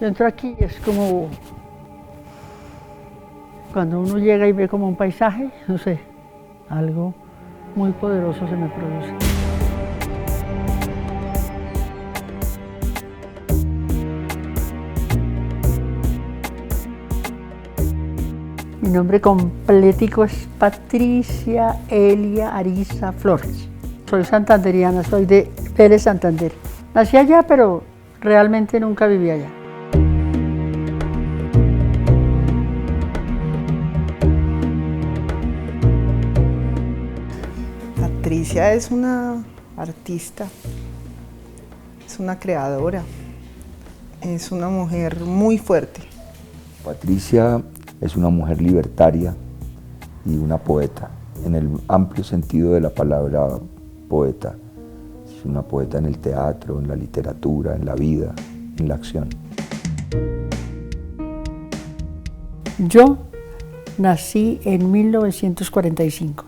Yo entro aquí, es como cuando uno llega y ve como un paisaje, no sé, algo muy poderoso se me produce. Mi nombre completico es Patricia Elia Ariza Flores. Soy santanderiana, soy de Vélez, Santander. Nací allá, pero realmente nunca viví allá. Patricia es una artista, es una creadora, es una mujer muy fuerte. Patricia es una mujer libertaria y una poeta, en el amplio sentido de la palabra poeta. Es una poeta en el teatro, en la literatura, en la vida, en la acción. Yo nací en 1945.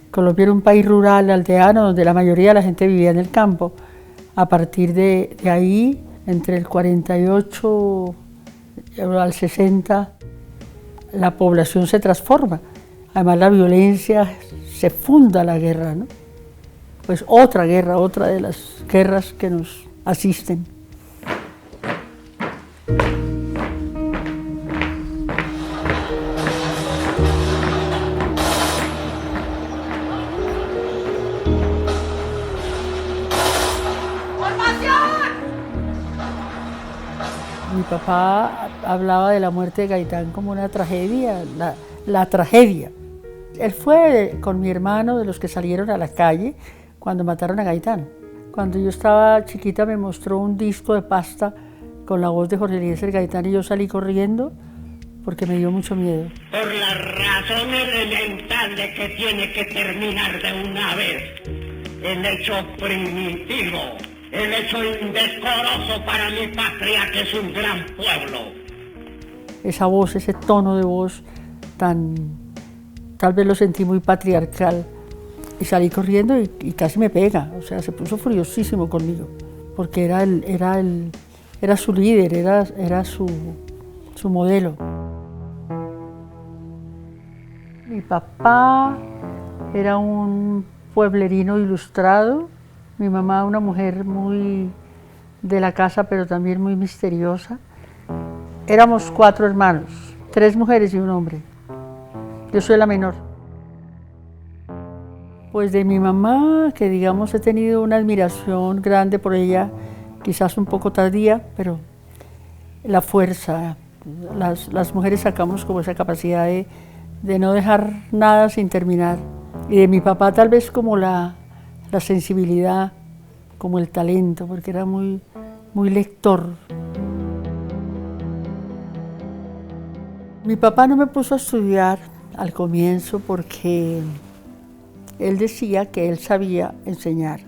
Colombia era un país rural, aldeano, donde la mayoría de la gente vivía en el campo. A partir de ahí, entre el 48 al 60, la población se transforma. Además, la violencia, se funda la guerra, ¿no? Pues otra guerra, otra de las guerras que nos asisten. Mi papá hablaba de la muerte de Gaitán como una tragedia, la tragedia. Él fue con mi hermano de los que salieron a la calle cuando mataron a Gaitán. Cuando yo estaba chiquita me mostró un disco de pasta con la voz de Jorge Eliezer Gaitán y yo salí corriendo porque me dio mucho miedo. Por la razón elemental de que tiene que terminar de una vez el hecho primitivo, el hecho indecoroso para mi patria, que es un gran pueblo. Esa voz, ese tono de voz tal vez lo sentí muy patriarcal y salí corriendo y casi me pega, o sea, se puso furiosísimo conmigo, porque era su líder, era su modelo. Mi papá era un pueblerino ilustrado, mi mamá una mujer muy de la casa, pero también muy misteriosa. Éramos 4 hermanos, 3 mujeres y un hombre. Yo soy la menor. Pues de mi mamá, que digamos he tenido una admiración grande por ella, quizás un poco tardía, pero la fuerza, las mujeres sacamos como esa capacidad de no dejar nada sin terminar. Y de mi papá tal vez como la sensibilidad, como el talento, porque era muy, muy lector. Mi papá no me puso a estudiar al comienzo porque él decía que él sabía enseñar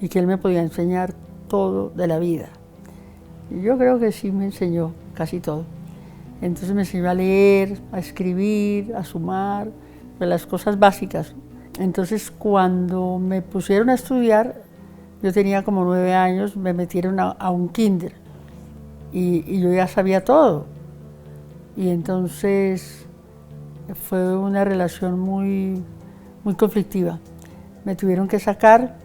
y que él me podía enseñar todo de la vida. Y yo creo que sí me enseñó casi todo. Entonces me enseñó a leer, a escribir, a sumar, pues las cosas básicas. Entonces cuando me pusieron a estudiar, yo tenía como 9 años, me metieron a un kinder y yo ya sabía todo. Y entonces fue una relación muy, muy conflictiva. Me tuvieron que sacar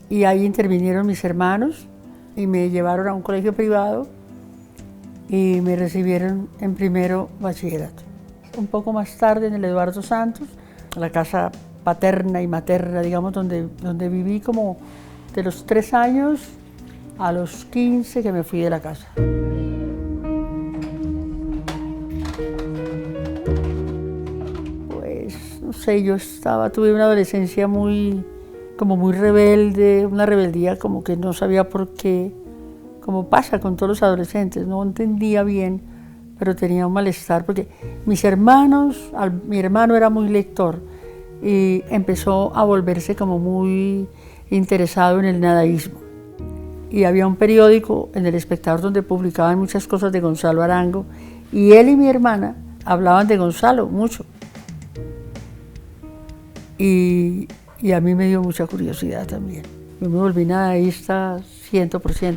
y ahí intervinieron mis hermanos y me llevaron a un colegio privado y me recibieron en primero bachillerato. Un poco más tarde en el Eduardo Santos, la casa paterna y materna, digamos, donde viví como de los 3 años a los 15 que me fui de la casa. Pues, no sé, tuve una adolescencia muy rebelde, una rebeldía como que no sabía por qué, como pasa con todos los adolescentes, no entendía bien, pero tenía un malestar, porque mi hermano era muy lector y empezó a volverse como muy interesado en el nadaísmo. Y había un periódico en El Espectador donde publicaban muchas cosas de Gonzalo Arango y él y mi hermana hablaban de Gonzalo mucho. Y a mí me dio mucha curiosidad también. Yo me volví nadaísta 100%.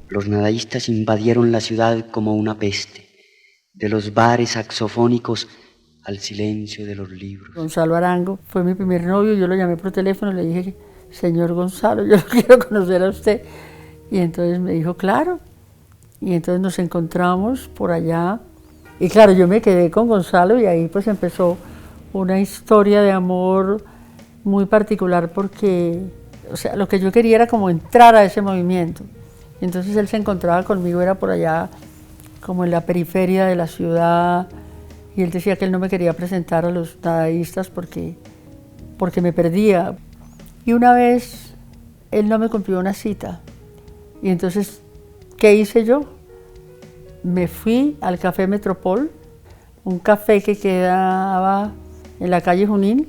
los nadaístas invadieron la ciudad como una peste, de los bares saxofónicos al silencio de los libros. Gonzalo Arango fue mi primer novio, yo lo llamé por teléfono y le dije, señor Gonzalo, yo lo quiero conocer a usted. Y entonces me dijo, claro. Y entonces nos encontramos por allá. Y claro, yo me quedé con Gonzalo y ahí pues empezó una historia de amor muy particular porque, o sea, lo que yo quería era como entrar a ese movimiento. Y entonces él se encontraba conmigo, era por allá como en la periferia de la ciudad, y él decía que él no me quería presentar a los nadaístas porque me perdía. Y una vez él no me cumplió una cita, y entonces, ¿qué hice yo? Me fui al Café Metropol, un café que quedaba en la calle Junín,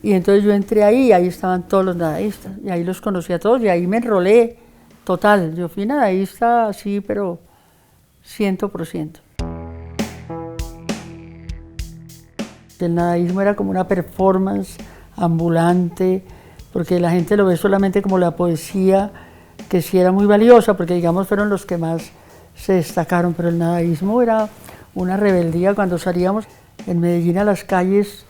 y entonces yo entré ahí y ahí estaban todos los nadaístas, y ahí los conocí a todos, y ahí me enrolé total. Yo fui nadaísta así, pero 100%. El nadaísmo era como una performance ambulante, porque la gente lo ve solamente como la poesía, que sí era muy valiosa, porque digamos fueron los que más se destacaron, pero el nadaísmo era una rebeldía. Cuando salíamos en Medellín a las calles,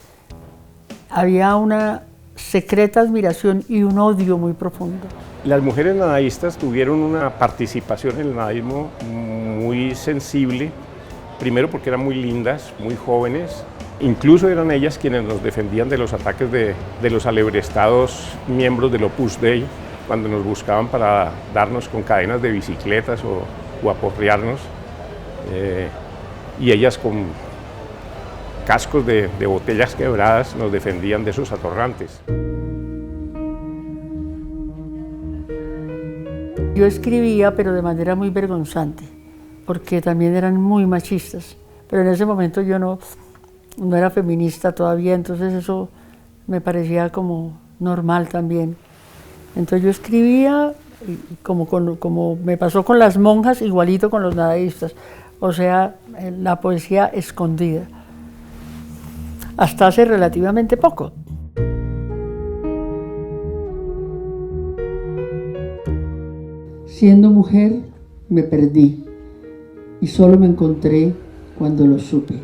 había una secreta admiración y un odio muy profundo. Las mujeres nadaístas tuvieron una participación en el nadaísmo muy sensible, primero porque eran muy lindas, muy jóvenes, incluso eran ellas quienes nos defendían de los ataques de los alebrestados miembros del Opus Dei, cuando nos buscaban para darnos con cadenas de bicicletas o aporrearnos, y ellas con cascos de botellas quebradas nos defendían de esos atorrantes. Yo escribía, pero de manera muy vergonzante, porque también eran muy machistas, pero en ese momento yo no era feminista todavía, entonces eso me parecía como normal también. Entonces yo escribía, como me pasó con las monjas, igualito con los nadaístas, o sea, la poesía escondida, hasta hace relativamente poco. Siendo mujer, me perdí y solo me encontré cuando lo supe.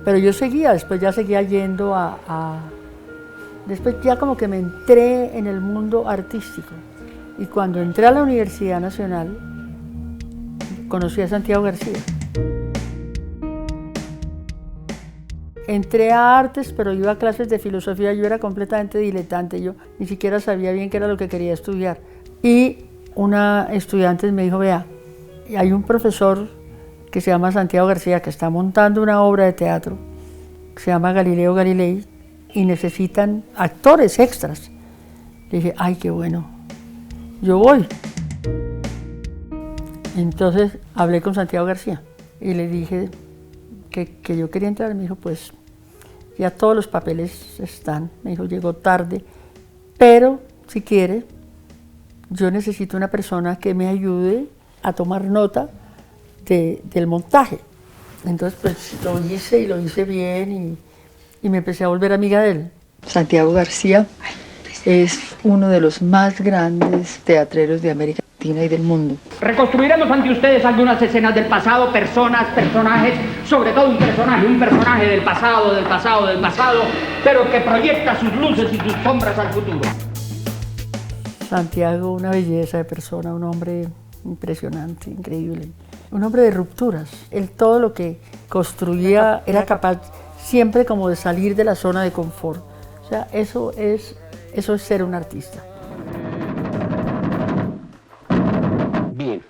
Pero yo seguía, después ya seguía yendo después ya como que me entré en el mundo artístico. Y cuando entré a la Universidad Nacional, conocí a Santiago García. Entré a artes, pero iba a clases de filosofía, yo era completamente diletante, yo ni siquiera sabía bien qué era lo que quería estudiar. Y una estudiante me dijo, vea, hay un profesor que se llama Santiago García, que está montando una obra de teatro, que se llama Galileo Galilei, y necesitan actores extras. Le dije, ay, qué bueno, yo voy. Entonces hablé con Santiago García y le dije que yo quería entrar. Me dijo, pues ya todos los papeles están. Me dijo, llegó tarde, pero si quiere, yo necesito una persona que me ayude a tomar nota del montaje. Entonces pues lo hice y lo hice bien y me empecé a volver amiga de él. Santiago García es uno de los más grandes teatreros de América Latina y del mundo. Reconstruiremos ante ustedes algunas escenas del pasado, personas, personajes, sobre todo un personaje del pasado, pero que proyecta sus luces y sus sombras al futuro. Santiago, una belleza de persona, un hombre impresionante, increíble. Un hombre de rupturas. Él todo lo que construía era capaz siempre como de salir de la zona de confort. O sea, eso es ser un artista. Bien,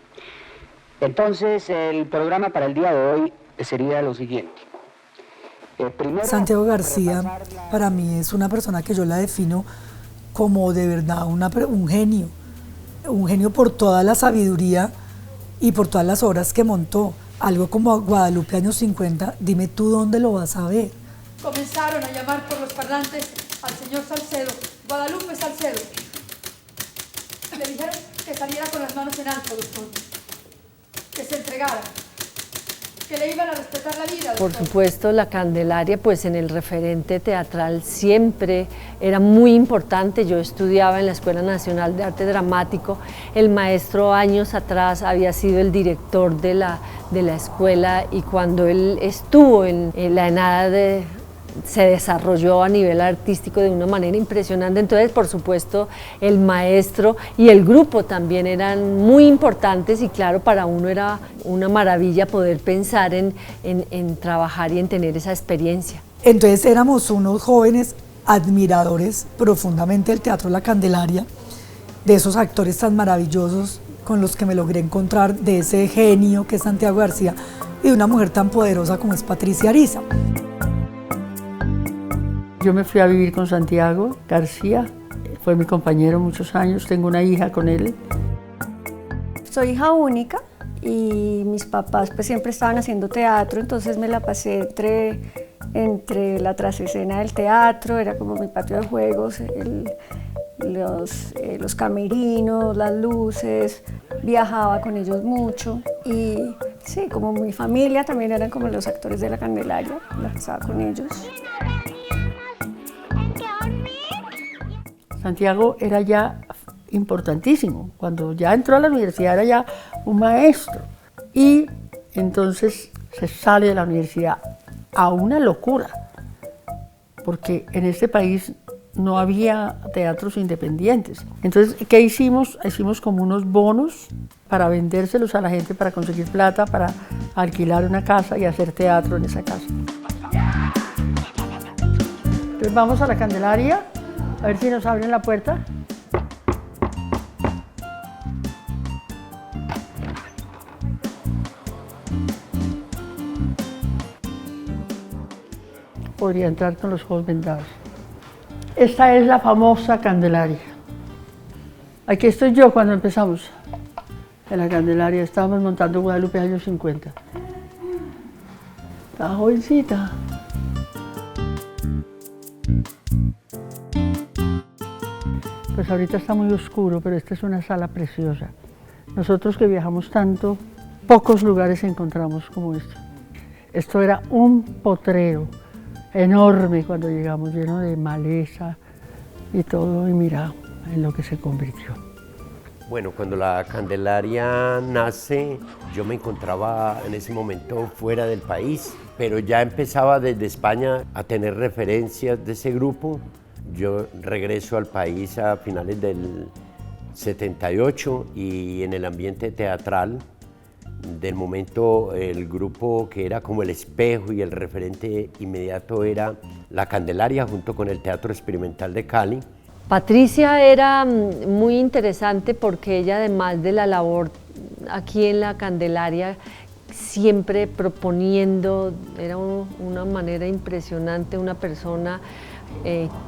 entonces el programa para el día de hoy sería lo siguiente. Primero, Santiago García para mí es una persona que yo la defino como de verdad un genio por toda la sabiduría y por todas las obras que montó. Algo como Guadalupe años 50, dime tú dónde lo vas a ver. Comenzaron a llamar por los parlantes al señor Salcedo, Guadalupe Salcedo. Le dijeron que saliera con las manos en alto, doctor, que se entregara, que le iban a respetar la vida. Por supuesto, la Candelaria, pues en el referente teatral siempre era muy importante. Yo estudiaba en la Escuela Nacional de Arte Dramático. El maestro años atrás había sido el director de la escuela, y cuando él estuvo en la ENADA se desarrolló a nivel artístico de una manera impresionante. Entonces, por supuesto, el maestro y el grupo también eran muy importantes, y claro, para uno era una maravilla poder pensar en trabajar y en tener esa experiencia. Entonces éramos unos jóvenes admiradores profundamente del Teatro La Candelaria, de esos actores tan maravillosos con los que me logré encontrar, de ese genio que es Santiago García y de una mujer tan poderosa como es Patricia Ariza. Yo me fui a vivir con Santiago García, fue mi compañero muchos años, tengo una hija con él. Soy hija única y mis papás pues siempre estaban haciendo teatro, entonces me la pasé entre la trasescena del teatro, era como mi patio de juegos, los camerinos, las luces, viajaba con ellos mucho, y sí, como mi familia también eran como los actores de La Candelaria, la pasaba con ellos. Santiago era ya importantísimo, cuando ya entró a la universidad era ya un maestro, y entonces se sale de la universidad a una locura, porque en este país no había teatros independientes. Entonces, ¿qué hicimos? Hicimos como unos bonos para vendérselos a la gente, para conseguir plata, para alquilar una casa y hacer teatro en esa casa. Entonces vamos a La Candelaria, a ver si nos abren la puerta. Podría entrar con los ojos vendados. Esta es la famosa Candelaria. Aquí estoy yo cuando empezamos en La Candelaria. Estábamos montando Guadalupe años 50. Estaba jovencita. Pues ahorita está muy oscuro, pero esta es una sala preciosa. Nosotros que viajamos tanto, pocos lugares encontramos como esto. Esto era un potrero enorme cuando llegamos, lleno de maleza y todo, y mira en lo que se convirtió. Bueno, cuando La Candelaria nace, yo me encontraba en ese momento fuera del país, pero ya empezaba desde España a tener referencias de ese grupo. Yo regreso al país a finales del 78 y en el ambiente teatral del momento el grupo que era como el espejo y el referente inmediato era La Candelaria junto con el Teatro Experimental de Cali. Patricia era muy interesante porque ella, además de la labor aquí en La Candelaria, siempre proponiendo, era una manera impresionante, una persona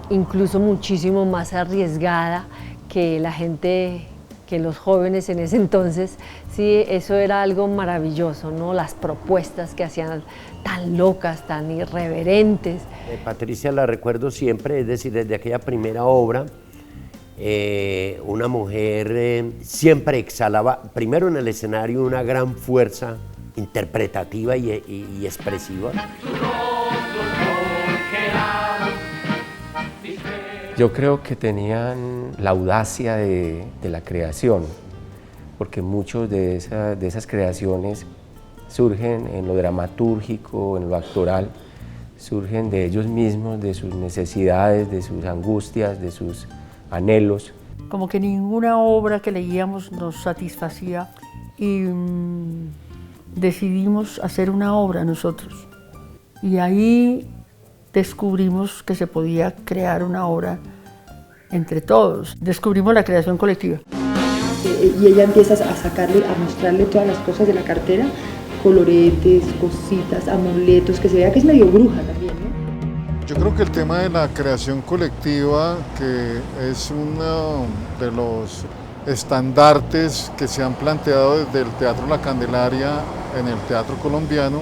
incluso muchísimo más arriesgada que la gente, que los jóvenes en ese entonces. Sí, eso era algo maravilloso, ¿no? Las propuestas que hacían tan locas, tan irreverentes. Patricia la recuerdo siempre, es decir, desde aquella primera obra, una mujer siempre exhalaba, primero en el escenario, una gran fuerza interpretativa y expresiva. Yo creo que tenían la audacia de la creación, porque muchas de esas creaciones surgen en lo dramatúrgico, en lo actoral, surgen de ellos mismos, de sus necesidades, de sus angustias, de sus anhelos. Como que ninguna obra que leíamos nos satisfacía y decidimos hacer una obra nosotros. Y ahí descubrimos que se podía crear una obra entre todos. Descubrimos la creación colectiva. Y ella empieza a sacarle, a mostrarle todas las cosas de la cartera, coloretes, cositas, amuletos, que se vea que es medio bruja también, ¿no? Yo creo que el tema de la creación colectiva, que es uno de los estandartes que se han planteado desde el Teatro La Candelaria en el teatro colombiano,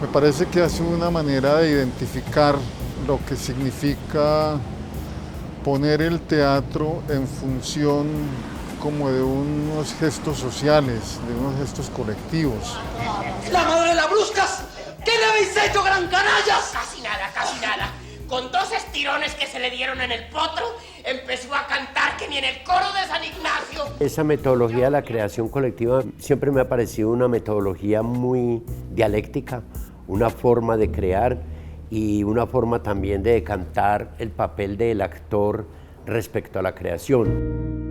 me parece que hace una manera de identificar lo que significa poner el teatro en función como de unos gestos sociales, de unos gestos colectivos. ¡La madre de la bruscas! ¿Qué le habéis hecho, gran canallas? Casi nada, casi nada. Con 2 estirones que se le dieron en el potro, empezó a cantar que ni en el coro de San Ignacio. Esa metodología de la creación colectiva siempre me ha parecido una metodología muy dialéctica, una forma de crear y una forma también de decantar el papel del actor respecto a la creación.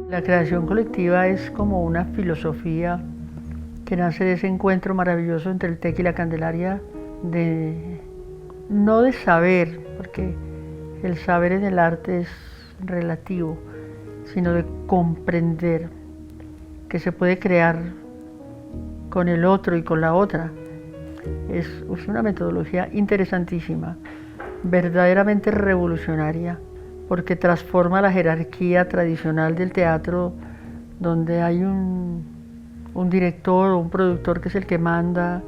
La creación colectiva es como una filosofía que nace de ese encuentro maravilloso entre el TEC y la Candelaria, no de saber, porque el saber en el arte es relativo, sino de comprender que se puede crear con el otro y con la otra. Es una metodología interesantísima, verdaderamente revolucionaria, porque transforma la jerarquía tradicional del teatro, donde hay un director o un productor que es el que manda,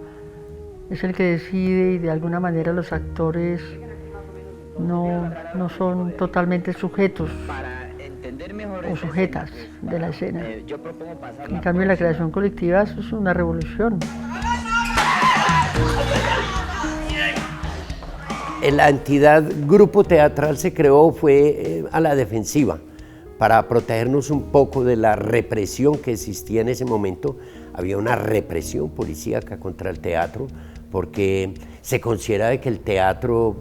es el que decide, y de alguna manera los actores no son totalmente sujetos o sujetas de la escena. En cambio, en la creación colectiva eso es una revolución. La entidad grupo teatral se creó fue a la defensiva, para protegernos un poco de la represión que existía en ese momento. Había una represión policíaca contra el teatro, porque se considera de que el teatro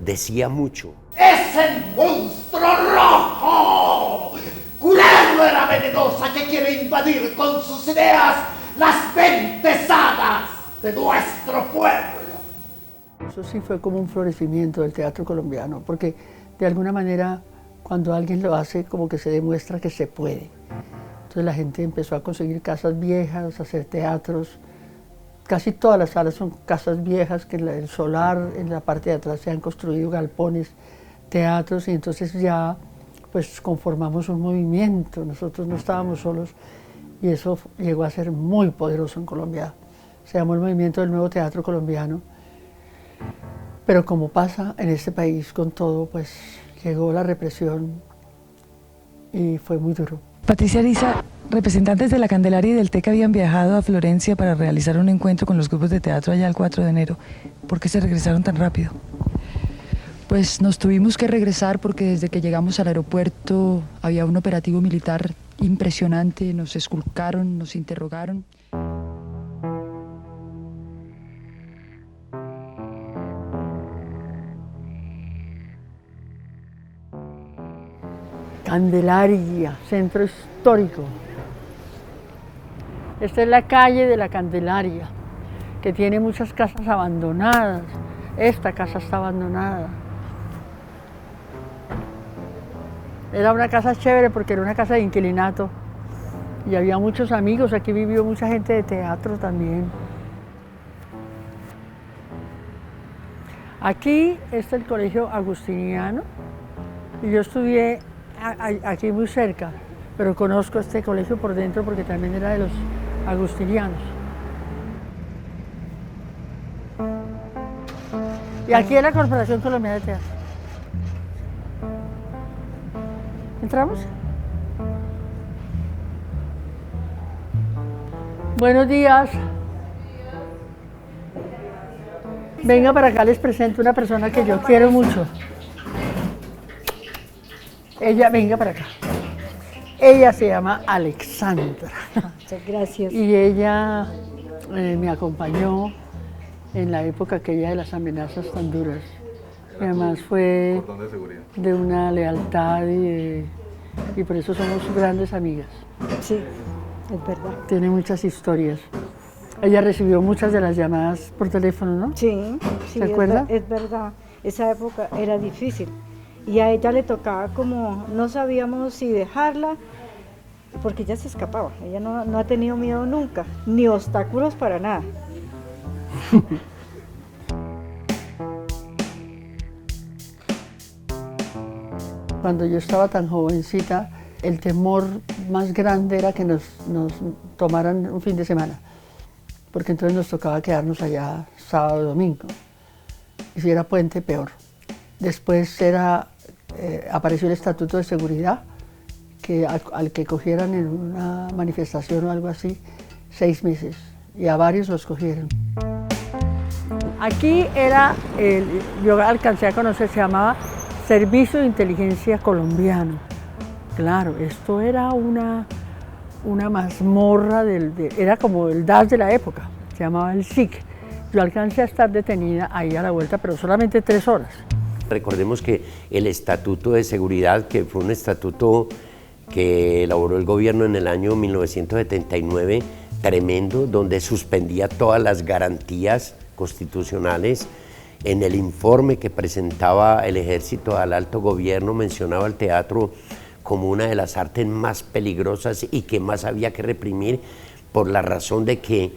decía mucho. ¡Es el monstruo rojo! ¡Culebra venenosa que quiere invadir con sus ideas las mentes sanas de nuestro pueblo! Eso sí fue como un florecimiento del teatro colombiano, porque de alguna manera cuando alguien lo hace como que se demuestra que se puede. Entonces la gente empezó a conseguir casas viejas, a hacer teatros. Casi todas las salas son casas viejas, que en el solar, en la parte de atrás se han construido galpones, teatros, y entonces ya pues conformamos un movimiento. Nosotros no estábamos solos y eso llegó a ser muy poderoso en Colombia. Se llamó el movimiento del Nuevo Teatro Colombiano. Pero como pasa en este país con todo, pues llegó la represión y fue muy duro. Patricia Ariza, representantes de la Candelaria y del TEC habían viajado a Florencia para realizar un encuentro con los grupos de teatro allá el 4 de enero. ¿Por qué se regresaron tan rápido? Pues nos tuvimos que regresar porque desde que llegamos al aeropuerto había un operativo militar impresionante, nos esculcaron, nos interrogaron. Candelaria, centro histórico. Esta es la calle de la Candelaria, que tiene muchas casas abandonadas. Esta casa está abandonada. Era una casa chévere porque era una casa de inquilinato y había muchos amigos. Aquí vivió mucha gente de teatro también. Aquí está el colegio agustiniano y yo estudié aquí muy cerca, pero conozco este colegio por dentro porque también era de los agustinianos. Y aquí es la Corporación Colombiana de Teatro. ¿Entramos? Buenos días. Venga para acá, les presento una persona que yo quiero mucho. Ella, venga para acá. Ella se llama Alexandra. Muchas gracias. Y ella me acompañó en la época aquella de las amenazas tan duras. Y además fue de una lealtad y por eso somos grandes amigas. Sí, es verdad. Tiene muchas historias. Ella recibió muchas de las llamadas por teléfono, ¿no? Sí, ¿Se acuerda? Es verdad. Esa época era difícil. Y a ella le tocaba como, no sabíamos si dejarla, porque ella se escapaba. Ella no ha tenido miedo nunca, ni obstáculos para nada. Cuando yo estaba tan jovencita, el temor más grande era que nos tomaran un fin de semana, porque entonces nos tocaba quedarnos allá sábado y domingo. Y si era puente, peor. Después apareció el Estatuto de Seguridad, que al que cogieran en una manifestación o algo así, 6 meses, y a varios los cogieron. Aquí yo alcancé a conocer, se llamaba Servicio de Inteligencia Colombiano. Claro, esto era una mazmorra, era como el DAS de la época, se llamaba el SIC. Yo alcancé a estar detenida ahí a la vuelta, pero solamente 3 horas. Recordemos que el Estatuto de Seguridad, que fue un estatuto que elaboró el gobierno en el año 1979, tremendo, donde suspendía todas las garantías constitucionales. En el informe que presentaba el Ejército al alto gobierno mencionaba el teatro como una de las artes más peligrosas y que más había que reprimir por la razón de que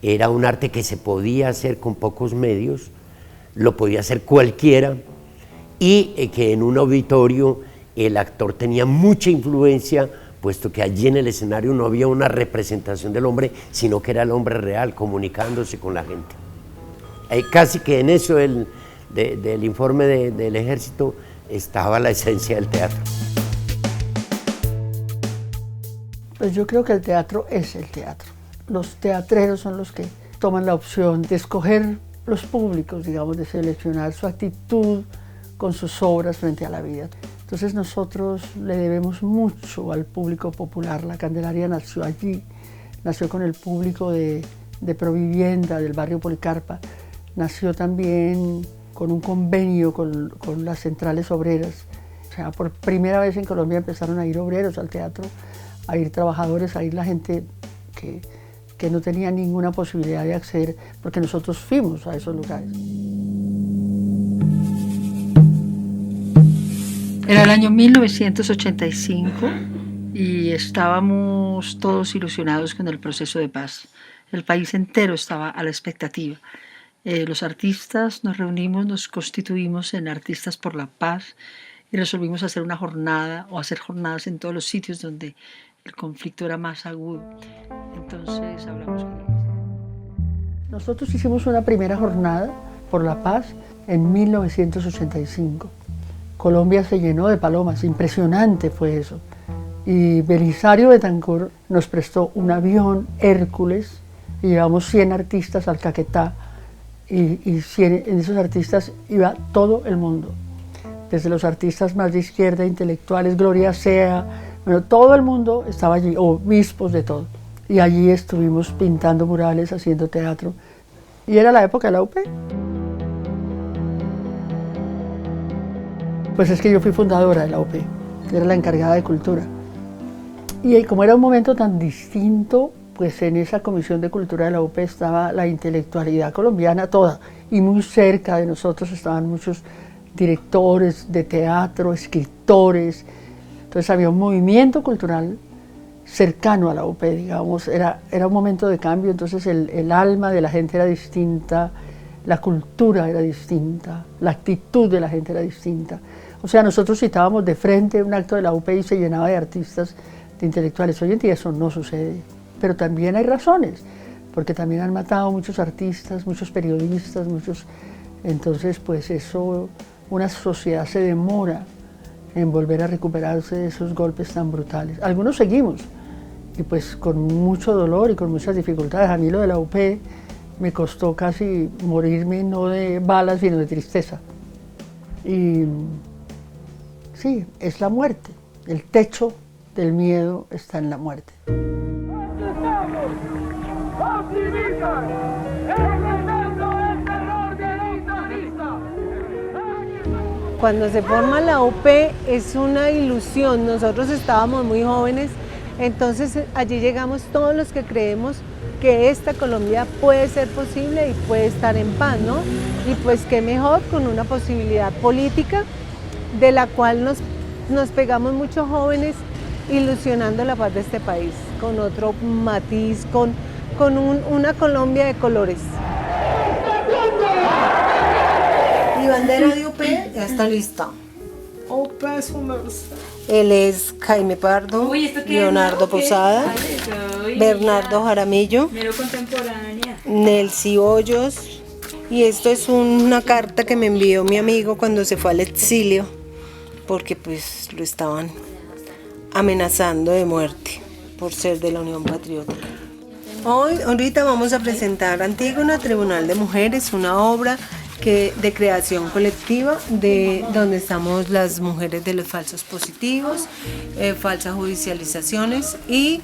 era un arte que se podía hacer con pocos medios, lo podía hacer cualquiera, y que en un auditorio el actor tenía mucha influencia, puesto que allí en el escenario no había una representación del hombre, sino que era el hombre real comunicándose con la gente. Casi que en eso del informe del Ejército estaba la esencia del teatro. Pues yo creo que el teatro es el teatro. Los teatreros son los que toman la opción de escoger los públicos, digamos, de seleccionar su actitud con sus obras frente a la vida. Entonces nosotros le debemos mucho al público popular. La Candelaria nació allí, nació con el público de Provivienda, del barrio Policarpa, nació también con un convenio con las centrales obreras. O sea, por primera vez en Colombia empezaron a ir obreros al teatro, a ir trabajadores, a ir la gente que no tenía ninguna posibilidad de acceder, porque nosotros fuimos a esos lugares. Era el año 1985 y estábamos todos ilusionados con el proceso de paz. El país entero estaba a la expectativa. Los artistas nos reunimos, nos constituimos en Artistas por la Paz y resolvimos hacer una jornada o hacer jornadas en todos los sitios donde el conflicto era más agudo. Entonces hablamos con ellos. Nosotros hicimos una primera jornada por la paz en 1985. Colombia se llenó de palomas, impresionante fue eso. Y Belisario Betancur nos prestó un avión Hércules y llevamos 100 artistas al Caquetá y en esos artistas iba todo el mundo. Desde los artistas más de izquierda, intelectuales, Gloria Sea, bueno, todo el mundo estaba allí, obispos de todo. Y allí estuvimos pintando murales, haciendo teatro. Y era la época de la UP. Pues es que yo fui fundadora de la UP, era la encargada de cultura. Y como era un momento tan distinto, pues en esa comisión de cultura de la UP estaba la intelectualidad colombiana toda. Y muy cerca de nosotros estaban muchos directores de teatro, escritores. Entonces había un movimiento cultural cercano a la UP, digamos. Era un momento de cambio, entonces el alma de la gente era distinta, la cultura era distinta, la actitud de la gente era distinta. O sea, nosotros citábamos de frente un acto de la UP y se llenaba de artistas, de intelectuales. Hoy en día eso no sucede, pero también hay razones, porque también han matado muchos artistas, muchos periodistas, Entonces, pues eso, una sociedad se demora en volver a recuperarse de esos golpes tan brutales. Algunos seguimos, y pues con mucho dolor y con muchas dificultades. A mí lo de la UP me costó casi morirme, no de balas, sino de tristeza. Y sí, es la muerte. El techo del miedo está en la muerte. Cuando se forma la UP es una ilusión. Nosotros estábamos muy jóvenes, entonces allí llegamos todos los que creemos que esta Colombia puede ser posible y puede estar en paz, ¿no? Y pues qué mejor con una posibilidad política de la cual nos pegamos muchos jóvenes ilusionando la paz de este país, con otro matiz, con una Colombia de colores. Mi bandera de UP ya está lista. Él es Jaime Pardo, Leonardo Posada, Bernardo Jaramillo, Mero contemporánea. Nelcy Hoyos, y esto es una carta que me envió mi amigo cuando se fue al exilio, porque pues lo estaban amenazando de muerte por ser de la Unión Patriótica. Ahorita vamos a presentar Antígona, Tribunal de Mujeres, una obra de creación colectiva, de donde estamos las mujeres de los falsos positivos, falsas judicializaciones y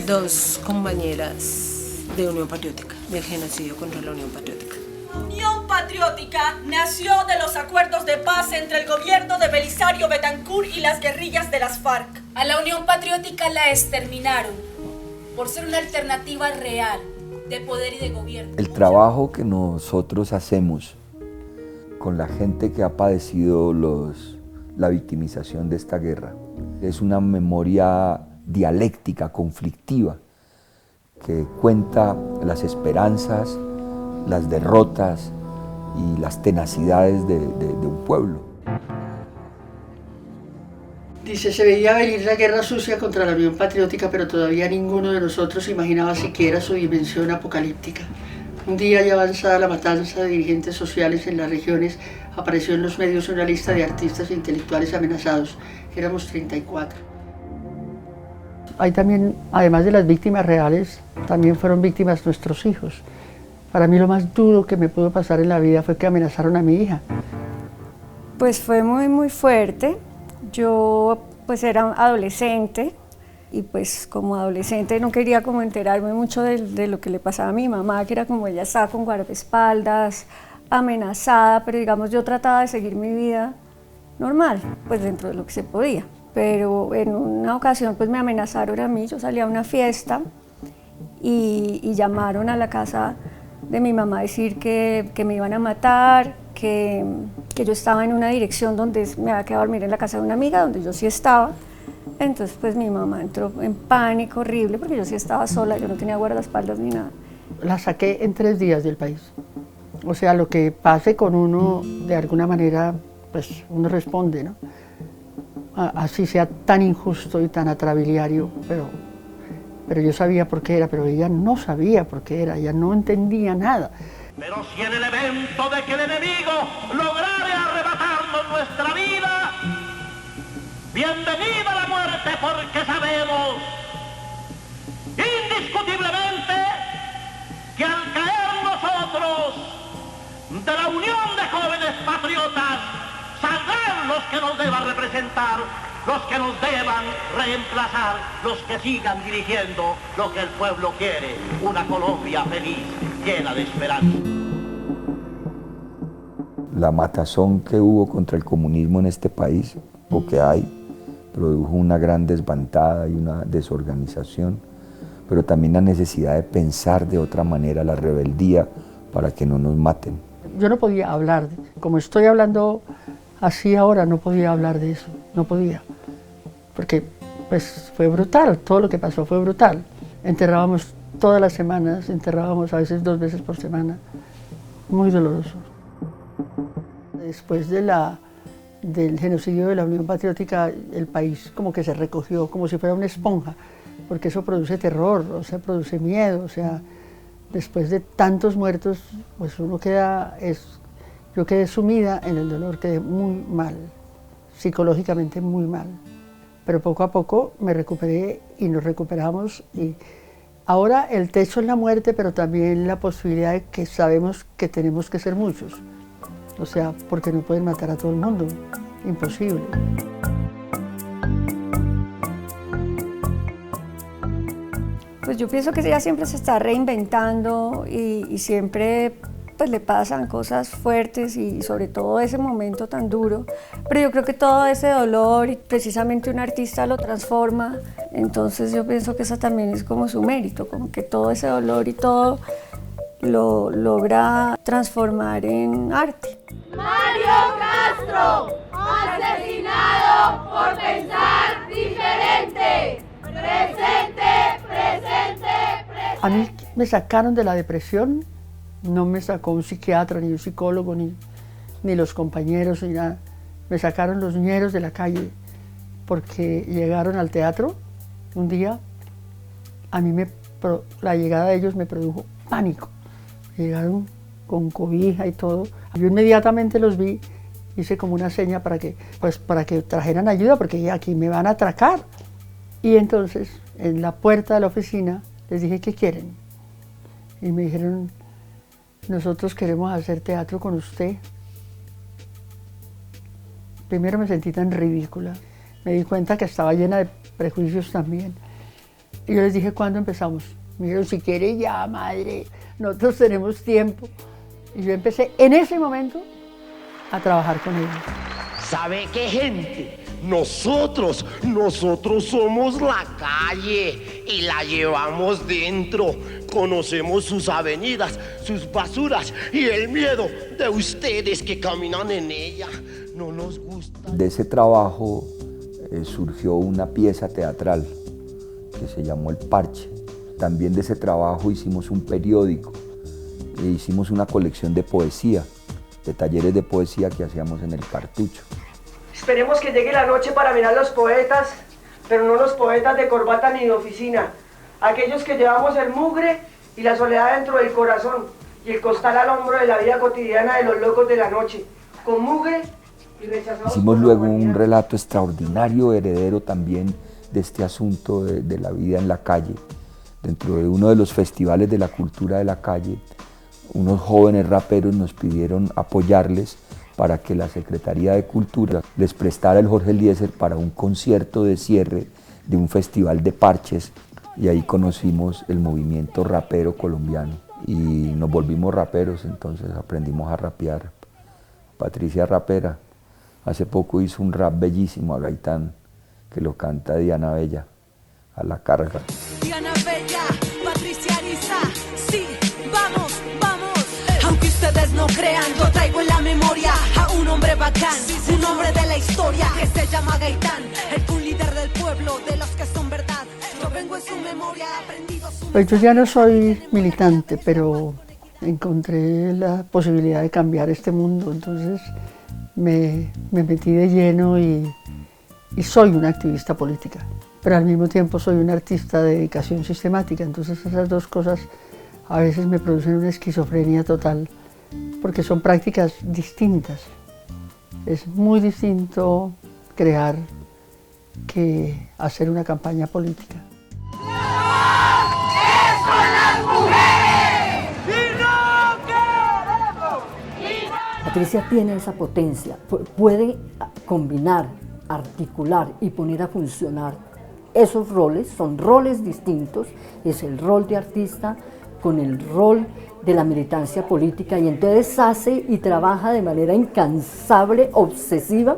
dos compañeras de Unión Patriótica, del genocidio contra la Unión Patriótica. Unión Patriótica nació de los acuerdos de paz entre el gobierno de Belisario Betancur y las guerrillas de las FARC. A la Unión Patriótica la exterminaron por ser una alternativa real de poder y de gobierno. El trabajo que nosotros hacemos con la gente que ha padecido la victimización de esta guerra es una memoria dialéctica, conflictiva, que cuenta las esperanzas, las derrotas y las tenacidades de un pueblo. Dice, se veía venir la guerra sucia contra la Unión Patriótica, pero todavía ninguno de nosotros imaginaba siquiera su dimensión apocalíptica. Un día ya avanzada la matanza de dirigentes sociales en las regiones, apareció en los medios una lista de artistas e intelectuales amenazados. Éramos 34. Hay también, además de las víctimas reales, también fueron víctimas nuestros hijos. Para mí lo más duro que me pudo pasar en la vida fue que amenazaron a mi hija. Pues fue muy, muy fuerte. Yo pues era adolescente y pues como adolescente no quería como enterarme mucho de lo que le pasaba a mi mamá, que era como ella estaba con guardaespaldas, amenazada, pero digamos yo trataba de seguir mi vida normal, pues dentro de lo que se podía. Pero en una ocasión pues me amenazaron a mí, yo salí a una fiesta y llamaron a la casa de mi mamá a decir que me iban a matar, que yo estaba en una dirección donde me había quedado a dormir en la casa de una amiga, donde yo sí estaba. Entonces pues mi mamá entró en pánico horrible porque yo sí estaba sola, yo no tenía guardaespaldas ni nada. La saqué en 3 días del país. O sea, lo que pase con uno, de alguna manera, pues uno responde, ¿no? Así sea tan injusto y tan atrabiliario, pero yo sabía por qué era, pero ella no sabía por qué era, ella no entendía nada. Pero si en el evento de que el enemigo lograre arrebatarnos nuestra vida, bienvenida la muerte, porque sabemos indiscutiblemente que al caer nosotros de la unión de jóvenes patriotas, saldrán los que nos deban representar, los que nos deban reemplazar, los que sigan dirigiendo lo que el pueblo quiere, una Colombia feliz, llena de esperanza. La matazón que hubo contra el comunismo en este país, o que hay, produjo una gran desbandada y una desorganización, pero también la necesidad de pensar de otra manera, la rebeldía para que no nos maten. Yo no podía hablar, como estoy hablando así ahora, no podía hablar de eso, no podía, porque pues fue brutal, todo lo que pasó fue brutal. Enterrábamos todas las semanas, enterrábamos a veces 2 veces por semana, muy doloroso. Después del genocidio de la Unión Patriótica, el país como que se recogió, como si fuera una esponja, porque eso produce terror, o sea, produce miedo, o sea, después de tantos muertos, pues uno yo quedé sumida en el dolor, quedé muy mal, psicológicamente muy mal. Pero poco a poco me recuperé y nos recuperamos. Y ahora el techo es la muerte, pero también la posibilidad de que sabemos que tenemos que ser muchos. O sea, porque no pueden matar a todo el mundo, imposible. Pues yo pienso que ella siempre se está reinventando y siempre pues le pasan cosas fuertes y sobre todo ese momento tan duro, pero yo creo que todo ese dolor y precisamente un artista lo transforma, entonces yo pienso que esa también es como su mérito, como que todo ese dolor y todo lo logra transformar en arte. Mario Castro, asesinado por pensar diferente. Presente, presente, presente. A mí me sacaron de la depresión, no me sacó un psiquiatra, ni un psicólogo, ni los compañeros, ni nada. Me sacaron los ñeros de la calle porque llegaron al teatro un día a mí la llegada de ellos me produjo pánico. Llegaron con cobija y todo. Yo inmediatamente los vi, hice como una seña para que trajeran ayuda, porque aquí me van a atracar. Y entonces, en la puerta de la oficina, les dije, ¿qué quieren? Y me dijeron, nosotros queremos hacer teatro con usted. Primero me sentí tan ridícula. Me di cuenta que estaba llena de prejuicios también. Y yo les dije, ¿cuándo empezamos? Me dijeron, si quiere ya, madre, nosotros tenemos tiempo. Y yo empecé en ese momento a trabajar con ellos. ¿Sabe qué, gente? Nosotros somos la calle y la llevamos dentro. Conocemos sus avenidas, sus basuras y el miedo de ustedes que caminan en ella. No nos gusta. De ese trabajo surgió una pieza teatral que se llamó El Parche. También de ese trabajo hicimos un periódico e hicimos una colección de poesía, de talleres de poesía que hacíamos en el Cartucho. Esperemos que llegue la noche para mirar los poetas, pero no los poetas de corbata ni de oficina, aquellos que llevamos el mugre y la soledad dentro del corazón y el costal al hombro de la vida cotidiana de los locos de la noche, con mugre y rechazados. Hicimos luego un relato extraordinario, heredero también de este asunto de la vida en la calle. Dentro de uno de los festivales de la cultura de la calle, unos jóvenes raperos nos pidieron apoyarles para que la Secretaría de Cultura les prestara el Jorge Eliezer para un concierto de cierre de un festival de parches, y ahí conocimos el movimiento rapero colombiano y nos volvimos raperos, entonces aprendimos a rapear. Patricia rapera, hace poco hizo un rap bellísimo a Gaitán, que lo canta Diana Bella, a la carga. Diana Bella, Patricia Ariza, sí, vamos, vamos. Aunque ustedes no crean, yo traigo en la memoria a un hombre bacán, un hombre de la historia que se llama Gaitán, un líder del pueblo, de los que son verdad. Yo vengo en su memoria, aprendido su... Pues yo ya no soy militante, pero encontré la posibilidad de cambiar este mundo, entonces me metí de lleno y soy una activista política, pero al mismo tiempo soy un artista de dedicación sistemática, entonces esas dos cosas a veces me producen una esquizofrenia total, porque son prácticas distintas. Es muy distinto crear que hacer una campaña política. Patricia tiene esa potencia, puede combinar, articular y poner a funcionar esos roles, son roles distintos, es el rol de artista con el rol de la militancia política, y entonces hace y trabaja de manera incansable, obsesiva,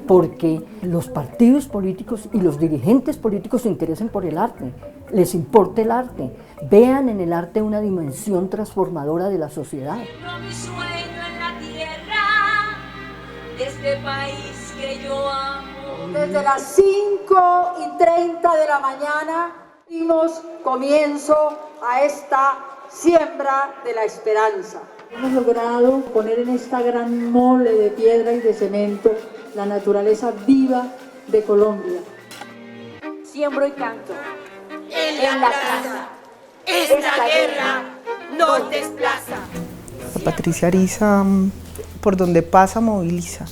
porque los partidos políticos y los dirigentes políticos se interesen por el arte, les importa el arte, vean en el arte una dimensión transformadora de la sociedad. Mi sueño en la tierra, de este país que yo amo. Desde las 5:30 de la mañana dimos comienzo a esta siembra de la esperanza. Hemos logrado poner en esta gran mole de piedra y de cemento la naturaleza viva de Colombia. Siembro y canto en la plaza. Esta guerra nos desplaza. Patricia Ariza, por donde pasa, moviliza.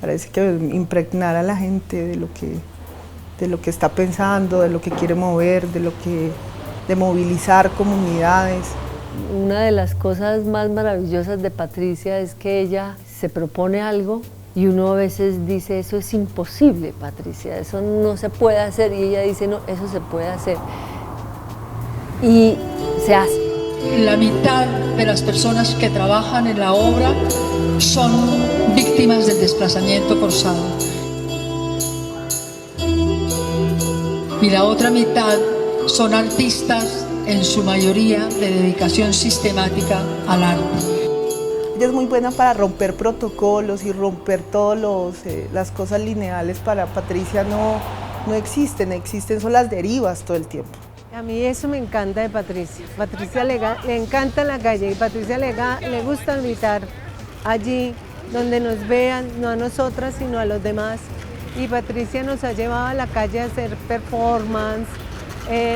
Parece que impregnar a la gente de lo que está pensando, de lo que quiere mover, de movilizar comunidades. Una de las cosas más maravillosas de Patricia es que ella se propone algo y uno a veces dice, eso es imposible, Patricia, eso no se puede hacer, y ella dice, no, eso se puede hacer. Y se hace. La mitad de las personas que trabajan en la obra son víctimas del desplazamiento forzado. Y la otra mitad son artistas, en su mayoría de dedicación sistemática al arte. Ella es muy buena para romper protocolos y romper todas las cosas lineales. Para Patricia no existen son las derivas todo el tiempo. A mí eso me encanta de Patricia. Patricia le encanta la calle y Patricia le gusta habitar allí donde nos vean, no a nosotras sino a los demás. Y Patricia nos ha llevado a la calle a hacer performance,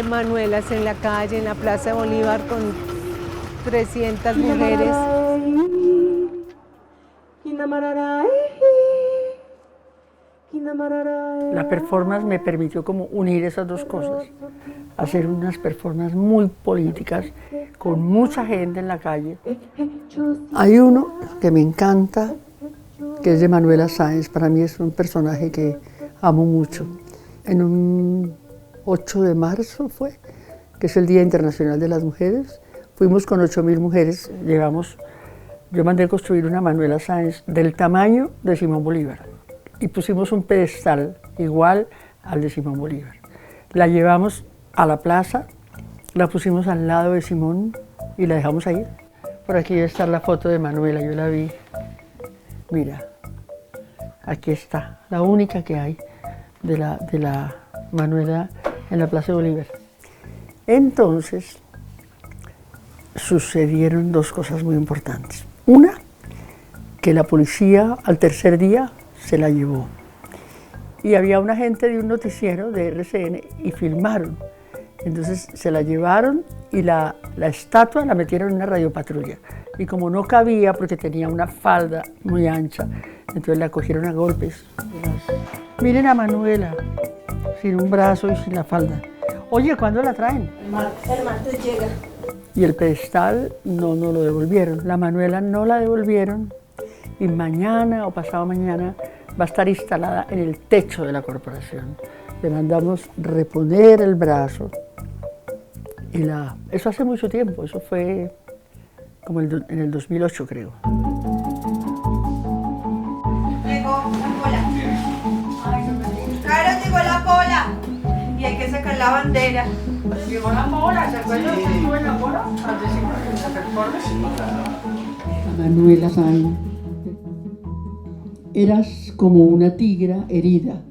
manuelas en la calle, en la Plaza de Bolívar, con 300 mujeres. La performance me permitió como unir esas dos cosas, hacer unas performances muy políticas, con mucha gente en la calle. Hay uno que me encanta, que es de Manuela Sáenz. Para mí es un personaje que amo mucho. En un 8 de marzo fue, que es el Día Internacional de las Mujeres, fuimos con 8.000 mujeres, yo mandé construir una Manuela Sáenz del tamaño de Simón Bolívar y pusimos un pedestal igual al de Simón Bolívar. La llevamos a la plaza, la pusimos al lado de Simón y la dejamos ahí. Por aquí debe estar la foto de Manuela, yo la vi. Mira, aquí está, la única que hay de la Manuela en la Plaza de Bolívar. Entonces, sucedieron dos cosas muy importantes. Una, que la policía al tercer día se la llevó. Y había una gente de un noticiero de RCN y filmaron. Entonces se la llevaron y la estatua la metieron en una radiopatrulla. Y como no cabía porque tenía una falda muy ancha, entonces la cogieron a golpes. Miren a Manuela, sin un brazo y sin la falda. Oye, ¿cuándo la traen? El martes llega. Y el pedestal no lo devolvieron. La Manuela no la devolvieron y mañana o pasado mañana va a estar instalada en el techo de la corporación. Le mandamos reponer el brazo. Eso hace mucho tiempo, eso fue como en el 2008, creo. Llegó la pola. Claro, llegó la pola. Y hay que sacar la bandera. Llegó la pola, ¿se acuerdan que estuvo en la pola? Manuela Sáenz. Eras como una tigra herida.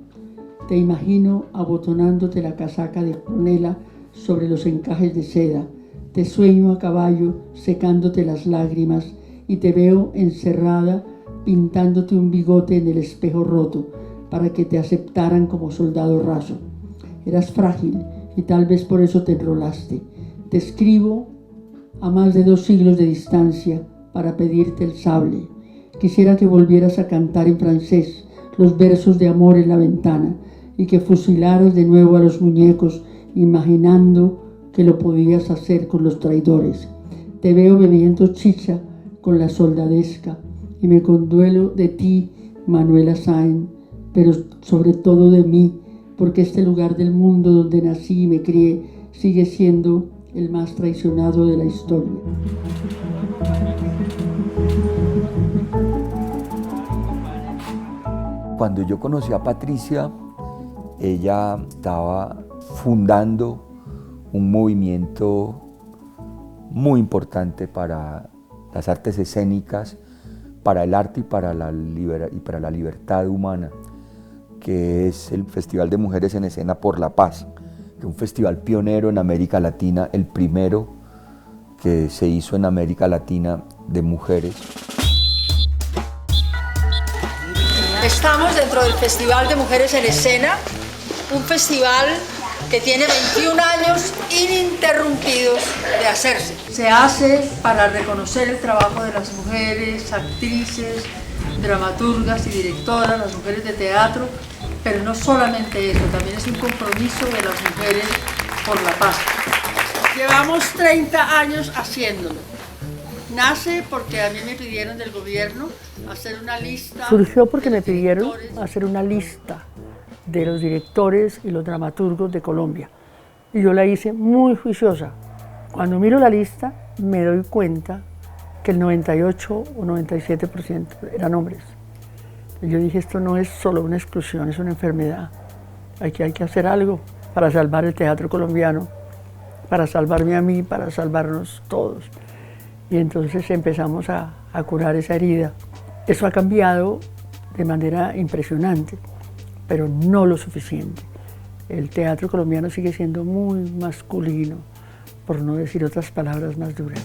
Te imagino abotonándote la casaca de franela sobre los encajes de seda. Te sueño a caballo secándote las lágrimas y te veo encerrada pintándote un bigote en el espejo roto para que te aceptaran como soldado raso. Eras frágil y tal vez por eso te enrolaste. Te escribo a más de 2 siglos de distancia para pedirte el sable. Quisiera que volvieras a cantar en francés los versos de amor en la ventana y que fusilaras de nuevo a los muñecos imaginando que lo podías hacer con los traidores. Te veo bebiendo chicha con la soldadesca y me conduelo de ti, Manuela Sáenz, pero sobre todo de mí, porque este lugar del mundo donde nací y me crié sigue siendo el más traicionado de la historia. Cuando yo conocí a Patricia, ella estaba fundando un movimiento muy importante para las artes escénicas, para el arte y para la libertad humana, que es el Festival de Mujeres en Escena por la Paz, que es un festival pionero en América Latina, el primero que se hizo en América Latina de mujeres. Estamos dentro del Festival de Mujeres en Escena, un festival que tiene 21 años ininterrumpidos de hacerse. Se hace para reconocer el trabajo de las mujeres, actrices, dramaturgas y directoras, las mujeres de teatro, pero no solamente eso, también es un compromiso de las mujeres por la paz. Llevamos 30 años haciéndolo. Nace porque a mí me pidieron del gobierno hacer una lista. Surgió porque me pidieron hacer una lista de los directores y los dramaturgos de Colombia. Y yo la hice muy juiciosa. Cuando miro la lista me doy cuenta que el 98 o 97% eran hombres. Y yo dije, esto no es solo una exclusión, es una enfermedad. Hay que hacer algo para salvar el teatro colombiano, para salvarme a mí, para salvarnos todos. Y entonces empezamos a curar esa herida. Eso ha cambiado de manera impresionante, pero no lo suficiente. El teatro colombiano sigue siendo muy masculino, por no decir otras palabras más duras.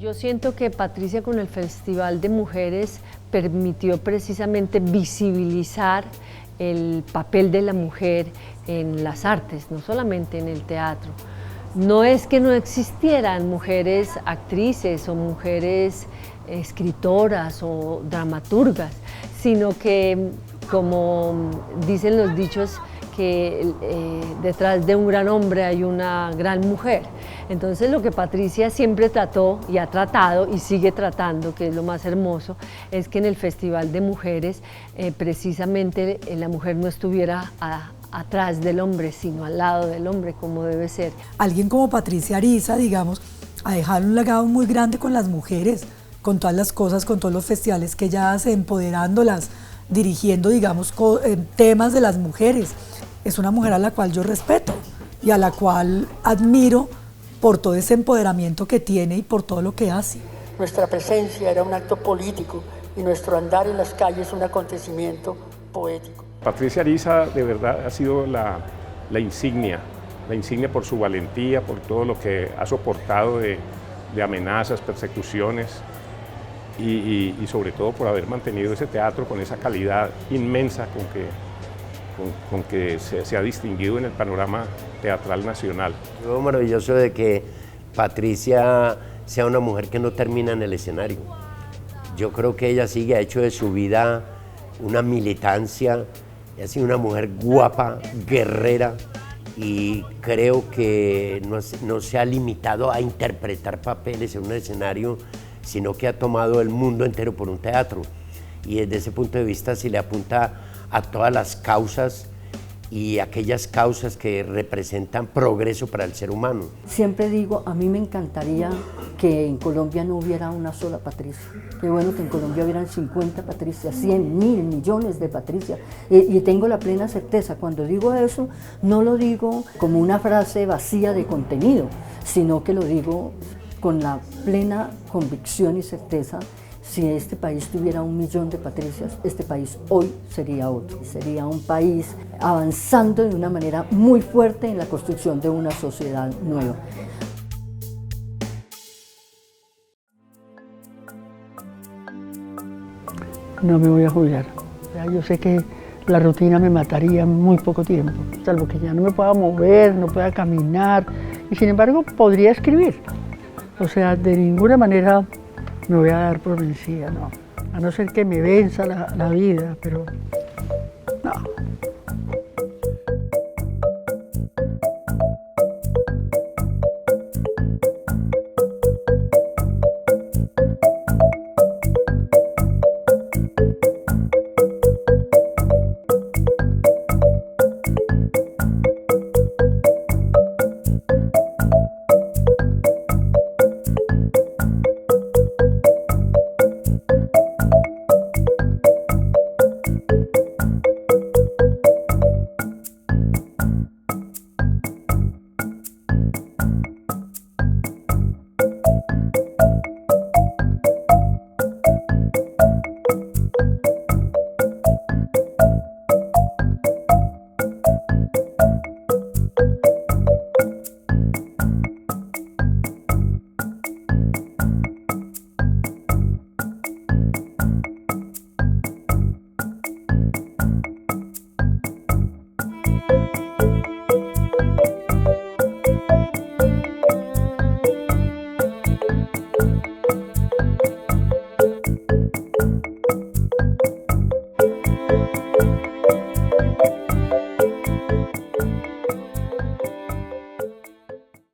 Yo siento que Patricia con el Festival de Mujeres permitió precisamente visibilizar el papel de la mujer en las artes, no solamente en el teatro. No es que no existieran mujeres actrices o mujeres escritoras o dramaturgas, sino que, como dicen los dichos, que detrás de un gran hombre hay una gran mujer. Entonces lo que Patricia siempre trató y ha tratado y sigue tratando, que es lo más hermoso, es que en el Festival de Mujeres precisamente la mujer no estuviera atrás del hombre, sino al lado del hombre, como debe ser. Alguien como Patricia Ariza, digamos, ha dejado un legado muy grande con las mujeres, con todas las cosas, con todos los festivales que ella hace, empoderándolas, dirigiendo, digamos, temas de las mujeres. Es una mujer a la cual yo respeto y a la cual admiro por todo ese empoderamiento que tiene y por todo lo que hace. Nuestra presencia era un acto político y nuestro andar en las calles un acontecimiento poético. Patricia Ariza de verdad ha sido la insignia por su valentía, por todo lo que ha soportado de amenazas, persecuciones y sobre todo por haber mantenido ese teatro con esa calidad inmensa con que se ha distinguido en el panorama teatral nacional. Lo maravilloso de que Patricia sea una mujer que no termina en el escenario. Yo creo que ella sigue, ha hecho de su vida una militancia, ha sido una mujer guapa, guerrera, y creo que no se ha limitado a interpretar papeles en un escenario, sino que ha tomado el mundo entero por un teatro. Y desde ese punto de vista se le apunta a todas las causas y aquellas causas que representan progreso para el ser humano. Siempre digo, a mí me encantaría que en Colombia no hubiera una sola Patricia. Qué bueno que en Colombia hubieran 50 Patricias, 100, 1000, millones de Patricias. Y tengo la plena certeza, cuando digo eso, no lo digo como una frase vacía de contenido, sino que lo digo con la plena convicción y certeza. Si este país tuviera 1 millón de Patricias, este país hoy sería otro. Sería un país avanzando de una manera muy fuerte en la construcción de una sociedad nueva. No me voy a jubilar. Yo sé que la rutina me mataría en muy poco tiempo, salvo que ya no me pueda mover, no pueda caminar, y sin embargo podría escribir. O sea, de ninguna manera me voy a dar por vencida, no. A no ser que me venza la vida, pero